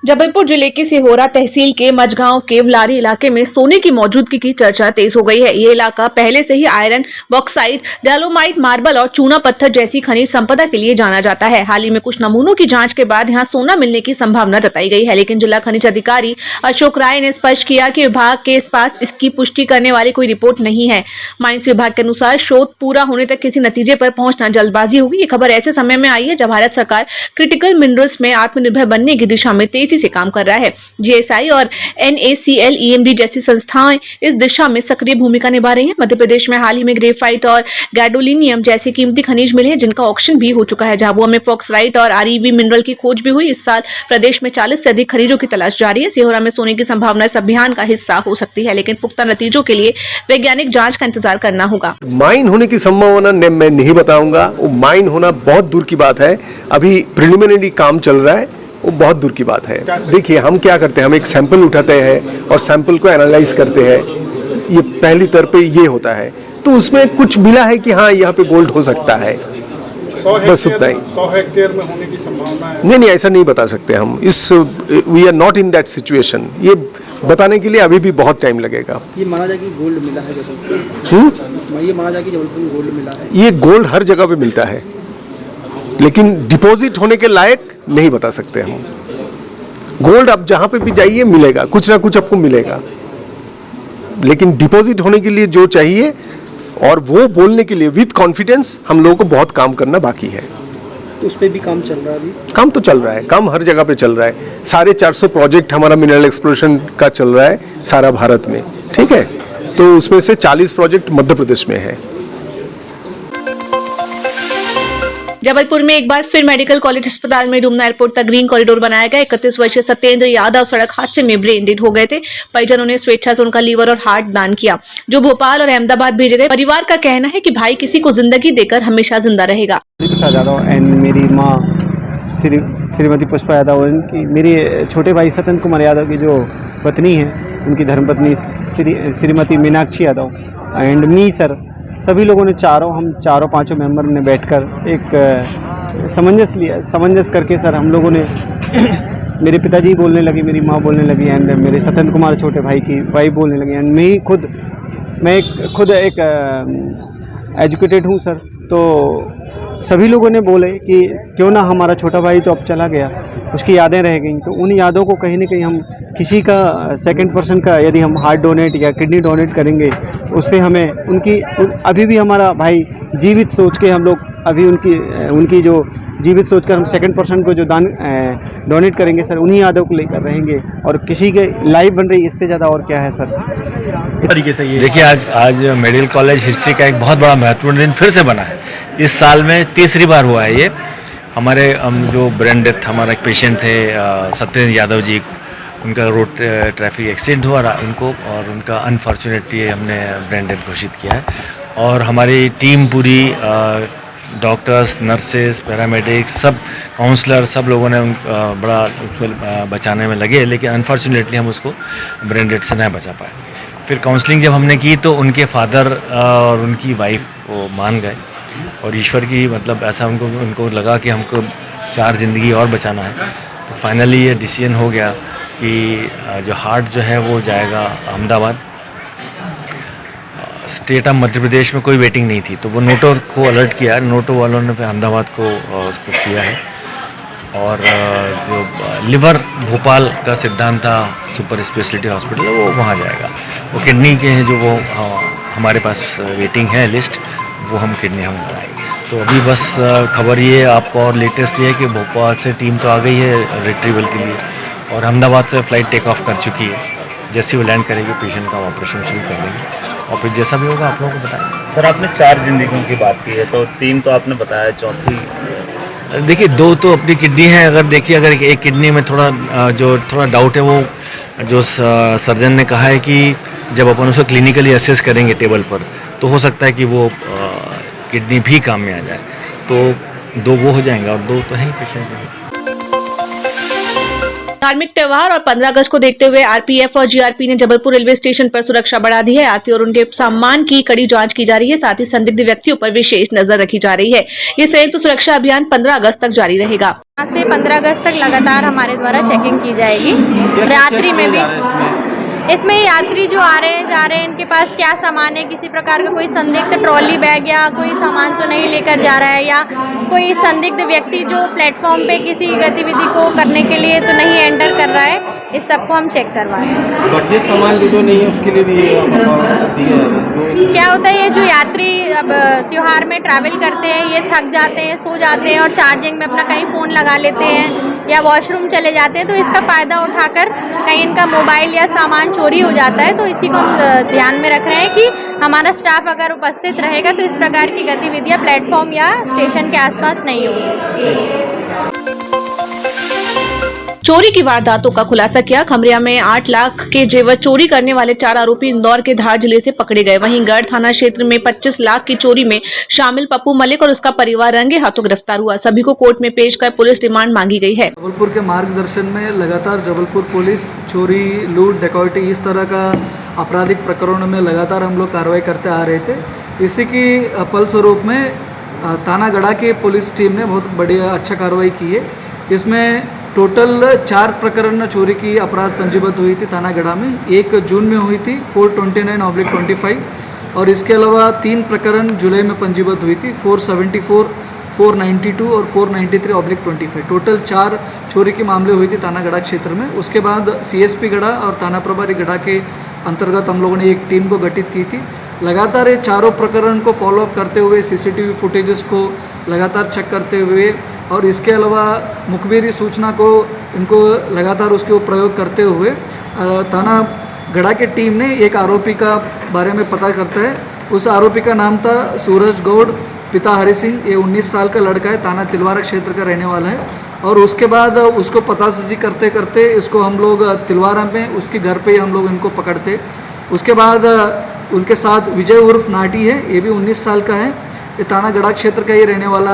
जबलपुर जिले के सिहोरा तहसील के मझगांव के वलारी इलाके में सोने की मौजूदगी की चर्चा तेज हो गई है। ये इलाका पहले से ही आयरन, बॉक्साइट, डोलोमाइट, मार्बल और चूना पत्थर जैसी खनिज संपदा के लिए जाना जाता है। हाल ही में कुछ नमूनों की जांच के बाद यहां सोना मिलने की संभावना जताई गई है, लेकिन जिला खनिज अधिकारी अशोक राय ने स्पष्ट किया कि विभाग के पास इसकी पुष्टि करने वाली कोई रिपोर्ट नहीं है। माइंस विभाग के अनुसार शोध पूरा होने तक किसी नतीजे पर पहुंचना जल्दबाजी होगी। ये खबर ऐसे समय में आई है जब भारत सरकार क्रिटिकल मिनरल्स में आत्मनिर्भर बनने की दिशा में तेजी से काम कर रहा है। जीएसआई और NaCl EMD जैसी संस्थाएं इस दिशा में सक्रिय भूमिका निभा रही हैं। मध्य प्रदेश में हाल ही में ग्रेफाइट और गैडोलिनियम जैसे कीमती खनिज मिले हैं, जिनका ऑक्शन भी हो चुका है। झाबुआ में फॉक्सराइट और ReB मिनरल की खोज भी हुई। इस साल प्रदेश में 40 से अधिक खनिजों की तलाश जारी है। सिहोरा में सोने की संभावना इस अभियान का हिस्सा हो सकती है, लेकिन पुख्ता नतीजों के लिए वैज्ञानिक जांच का इंतजार करना होगा। माइन होने की संभावना मैं नहीं बताऊंगा, वो माइन होना बहुत दूर की बात है। अभी प्रिलिमिनरी काम चल रहा है, वो बहुत दूर की बात है। देखिए, हम क्या करते हैं, हम एक सैंपल उठाते हैं और सैंपल को एनालाइज करते हैं। ये पहली तौर पे ये होता है, तो उसमें कुछ मिला है कि हाँ यहाँ पे गोल्ड हो सकता है, बस उतना ही। 100 हेक्टेयर में होने की संभावना है? नहीं, ऐसा नहीं बता सकते हम। We are not in that situation. ये बताने के लिए अभी भी बहुत टाइम लगेगा। ये माना जाए कि गोल्ड मिला है जबलपुर, ये माना जाए कि जबलपुर में गोल्ड मिला है। ये गोल्ड हर जगह पे मिलता है, लेकिन डिपॉजिट होने के लायक नहीं बता सकते हम। गोल्ड आप जहां पे भी जाइए मिलेगा, कुछ ना कुछ आपको मिलेगा, लेकिन डिपॉजिट होने के लिए जो चाहिए और वो बोलने के लिए विद कॉन्फिडेंस हम लोगों को बहुत काम करना बाकी है। तो उस पर भी काम चल रहा है? अभी काम तो चल रहा है, काम हर जगह पे चल रहा है। 450 प्रोजेक्ट हमारा मिनरल एक्सप्लोरेशन का चल रहा है सारा भारत में, ठीक है। तो उसमें से 40 प्रोजेक्ट मध्य प्रदेश में है। जबलपुर में एक बार फिर मेडिकल कॉलेज अस्पताल में डुमना एयरपोर्ट तक ग्रीन कॉरिडोर बनाया गया। 31 वर्षीय सत्येंद्र यादव सड़क हादसे में ब्रेन डेड हो गए थे। परिजनों ने स्वेच्छा से उनका लीवर और हार्ट दान किया, जो भोपाल और अहमदाबाद भेजे गए। परिवार का कहना है कि भाई किसी को जिंदगी देकर हमेशा जिंदा रहेगा। एंड मेरी माँ श्रीमती पुष्पा यादव, उनकी मेरे छोटे भाई सत्येंद्र कुमार यादव की जो पत्नी है, उनकी धर्मपत्नी Shrimati Meenakshi Yadav and me sir, सभी लोगों ने हम चारों पांचों मेंबर ने बैठकर एक समंजस करके सर हम लोगों ने मेरे पिताजी बोलने लगे, मेरी माँ बोलने लगी एंड मेरे सत्येंद्र कुमार छोटे भाई की वाइफ बोलने लगी एंड मैं खुद एक एजुकेटेड हूँ सर। तो सभी लोगों ने बोले कि क्यों ना, हमारा छोटा भाई तो अब चला गया, उसकी यादें रह गई, तो उन यादों को कहीं ना कहीं हम किसी का सेकंड पर्सन का यदि हम हार्ट डोनेट या किडनी डोनेट करेंगे, उससे हमें अभी भी हमारा भाई जीवित सोच के हम लोग अभी उनकी जो जीवित सोच कर हम सेकंड पर्सन को जो दान डोनेट करेंगे सर, उन्हीं यादों को लेकर रहेंगे और किसी के लाइफ बन रही, इससे ज़्यादा और क्या है सर। इस तरीके से ये देखिए, आज मेडिकल कॉलेज हिस्ट्री का एक बहुत बड़ा महत्वपूर्ण दिन फिर से बना है। इस साल में तीसरी बार हुआ है ये। हमारे जो ब्रेन डेथ, हमारा एक पेशेंट थे सत्येंद्र यादव जी, उनका रोड ट्रैफिक एक्सीडेंट हुआ उनको, और उनका अनफॉर्चुनेटली हमने ब्रेन डेथ घोषित किया है। और हमारी टीम पूरी, डॉक्टर्स, नर्सेस, पैरामेडिक्स, सब काउंसलर, सब लोगों ने बड़ा उसको बचाने में लगे, लेकिन अनफॉर्चुनेटली हम उसको ब्रेन डेथ से नहीं बचा पाए। फिर काउंसलिंग जब हमने की तो उनके फादर और उनकी वाइफ वो मान गए, और ईश्वर की मतलब ऐसा उनको लगा कि हमको 4 ज़िंदगी और बचाना है। तो फाइनली ये डिसीजन हो गया कि जो हार्ट जो है वो जाएगा अहमदाबाद। स्टेट ऑफ मध्य प्रदेश में कोई वेटिंग नहीं थी, तो वो नोटो को अलर्ट किया, नोटो वालों ने फिर अहमदाबाद को उसको किया है। और जो लिवर भोपाल का सिद्धांत था सुपर स्पेशलिटी हॉस्पिटल, वो वहाँ जाएगा। वो किडनी के हैं जो वो हमारे पास वेटिंग है लिस्ट, वो हम किडनी हम बनाएंगे। तो अभी बस खबर ये आपको और लेटेस्ट ये है कि भोपाल से टीम तो आ गई है रिट्रीवल के लिए, और अहमदाबाद से फ़्लाइट टेक ऑफ कर चुकी है। जैसे वो लैंड करेगी पेशेंट का ऑपरेशन शुरू कर देंगे, और फिर जैसा भी होगा आप लोगों को बताएंगे। सर, आपने 4 जिंदगियों की बात की है, तो 3 तो आपने बताया, चौथी? देखिए, 2 तो अपनी किडनी है। अगर एक किडनी में थोड़ा डाउट है, वो जो सर्जन ने कहा है कि जब अपन उसको क्लिनिकली असेस करेंगे टेबल पर, तो हो सकता है कि वो किडनी भी काम में आ जाए। तो 2 वो हो जाएंगे और 2 तो है ही पेशेंट में। धार्मिक त्योहार और 15 अगस्त को देखते हुए आरपीएफ और जीआरपी ने जबलपुर रेलवे स्टेशन पर सुरक्षा बढ़ा दी है। यात्री और उनके सामान की कड़ी जांच की जा रही है। साथ ही संदिग्ध व्यक्तियों पर विशेष नजर रखी जा रही है। ये संयुक्त सुरक्षा अभियान 15 अगस्त तक जारी रहेगा। आज से 15 अगस्त तक लगातार हमारे द्वारा चेकिंग की जाएगी। रात्रि में भी इसमें यात्री जो आ रहे हैं जा रहे हैं, इनके पास क्या सामान है, किसी प्रकार का कोई संदिग्ध ट्रॉली बैग या कोई सामान तो नहीं लेकर जा रहा है, या कोई संदिग्ध व्यक्ति जो प्लेटफॉर्म पे किसी गतिविधि को करने के लिए तो नहीं एंटर कर रहा है, इस सबको हम चेक करवा रहे हैं। बच्चे सामान जो नहीं है उसके लिए भी दिया है। क्या होता है, ये जो यात्री अब त्योहार में ट्रैवल करते हैं, ये थक जाते हैं, सो जाते हैं और चार्जिंग में अपना कहीं फ़ोन लगा लेते हैं या वॉशरूम चले जाते हैं, तो इसका फ़ायदा उठाकर कहीं इनका मोबाइल या सामान चोरी हो जाता है। तो इसी को हम ध्यान में रख रहे हैं कि हमारा स्टाफ अगर उपस्थित रहेगा तो इस प्रकार की गतिविधियां प्लेटफॉर्म या स्टेशन के आसपास नहीं होगी। चोरी की वारदातों का खुलासा किया। खमरिया में 8 लाख के जेवर चोरी करने वाले 4 आरोपी इंदौर के धार जिले से पकड़े गए। वहीं गढ़ थाना क्षेत्र में 25 लाख की चोरी में शामिल पप्पू मलिक और उसका परिवार रंगे हाथों गिरफ्तार हुआ। सभी को कोर्ट में पेश कर पुलिस रिमांड मांगी गई है। जबलपुर के मार्गदर्शन में लगातार जबलपुर पुलिस चोरी, लूट, डकैती इस तरह का आपराधिक प्रकरणों में लगातार हम लोग कार्रवाई करते आ रहे थे। इसी की फलस्वरूप में थानागढ़ा के पुलिस टीम ने बहुत बढ़िया अच्छा कार्रवाई की है। इसमें टोटल 4 प्रकरण चोरी की अपराध पंजीबद्ध हुई थी थानागढ़ा में। 1 जून में हुई थी 429/25 और इसके अलावा 3 प्रकरण जुलाई में पंजीबद्ध हुई थी 474, 492 और 493/25। टोटल 4 चोरी के मामले हुई थी थानागढ़ा क्षेत्र में। उसके बाद सीएसपी गढ़ा और थाना प्रभारी गढ़ा के अंतर्गत हम लोगों ने एक टीम को गठित की थी। लगातार ये चारों प्रकरण को फॉलोअप करते हुए सीसीटीवी फुटेजेस को लगातार चेक करते हुए और इसके अलावा मुखबिरी सूचना को इनको लगातार उसके प्रयोग करते हुए थाना गढ़ा की टीम ने एक आरोपी का बारे में पता करता है। उस आरोपी का नाम था सूरज गौड़, पिता हरि सिंह। ये 19 साल का लड़का है, थाना तिलवारा क्षेत्र का रहने वाला है। और उसके बाद उसको पतासाजी करते करते इसको हम लोग तिलवारा में उसके घर पे ही हम लोग इनको पकड़ते। उसके बाद उनके साथ विजय उर्फ नाटी है, ये भी 19 साल का है, ये थानागढ़ा क्षेत्र का ही रहने वाला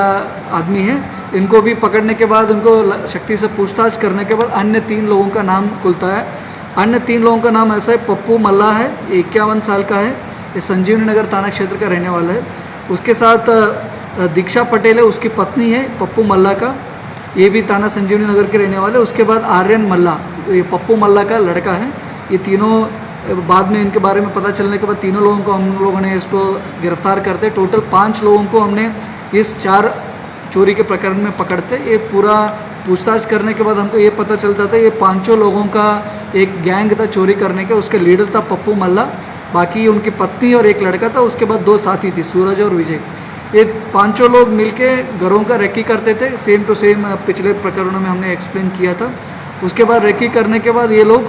आदमी है। इनको भी पकड़ने के बाद उनको शक्ति से पूछताछ करने के बाद अन्य 3 लोगों का नाम खुलता है। अन्य 3 लोगों का नाम ऐसा है, पप्पू मल्ला है, ये 51 साल का है, ये संजीवनी नगर थाना क्षेत्र का रहने वाला है। उसके साथ दीक्षा पटेल है, उसकी पत्नी है पप्पू मल्ला का, ये भी थाना संजीवनी नगर के रहने वाले। उसके बाद आर्यन मल्ला, ये पप्पू मल्ला का लड़का है। ये तीनों बाद में इनके बारे में पता चलने के बाद तीनों लोगों को हम लोगों ने इसको गिरफ्तार करते। टोटल 5 लोगों को हमने इस 4 चोरी के प्रकरण में पकड़ते। ये पूरा पूछताछ करने के बाद हमको ये पता चलता था ये 5 लोगों का एक गैंग था चोरी करने का। उसका लीडर था पप्पू मल्ला, बाकी उनकी पत्नी और एक लड़का था। उसके बाद 2 साथी थी, सूरज और विजय। ये 5 लोग मिलके घरों का रेकी करते थे, सेम टू सेम पिछले प्रकरणों में हमने एक्सप्लेन किया था। उसके बाद रेकी करने के बाद ये लोग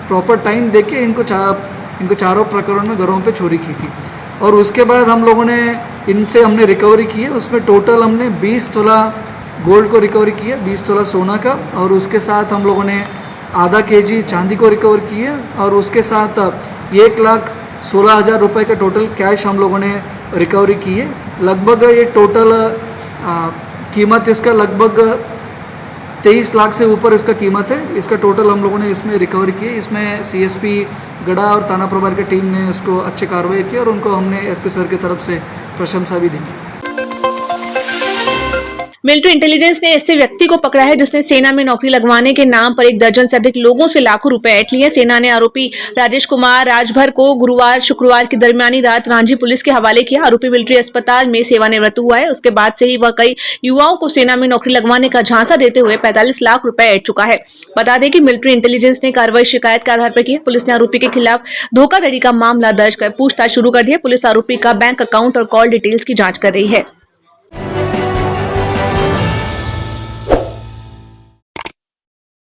प्रॉपर टाइम देके इनको चारों प्रकरणों में घरों पे चोरी की थी। और उसके बाद हम लोगों ने इनसे हमने रिकवरी की है। उसमें टोटल हमने 20 तोला गोल्ड को रिकवरी की है, 20 तोला सोना का, और उसके साथ हम लोगों ने आधा केजी चांदी को रिकवर की है। और उसके साथ 1,16,000 रुपये का टोटल कैश हम लोगों ने रिकवरी की है। लगभग ये टोटल कीमत इसका लगभग 23 लाख से ऊपर इसका कीमत है। इसका टोटल हम लोगों ने इसमें रिकवरी की है। इसमें सीएसपी गढ़ा और थाना प्रभारी की टीम ने इसको अच्छे कार्रवाई की और उनको हमने एसपी सर की तरफ से प्रशंसा भी दी। मिलिट्री इंटेलिजेंस ने ऐसे व्यक्ति को पकड़ा है जिसने सेना में नौकरी लगवाने के नाम पर 1 दर्जन से अधिक लोगों से लाखों रुपए ऐंठ लिए। सेना ने आरोपी राजेश कुमार राजभर को गुरुवार शुक्रवार की दरमियानी रात रांची पुलिस के हवाले किया। आरोपी मिलिट्री अस्पताल में सेवानिवृत्त हुआ है। उसके बाद से ही वह कई युवाओं को सेना में नौकरी लगवाने का झांसा देते हुए 45 लाख रुपए ऐंठ चुका है। बता दें कि मिलिट्री इंटेलिजेंस ने कार्रवाई शिकायत के आधार पर की है। पुलिस ने आरोपी के खिलाफ धोखाधड़ी का मामला दर्ज कर पूछताछ शुरू कर दी है। पुलिस आरोपी का बैंक अकाउंट और कॉल डिटेल्स की जाँच कर रही है।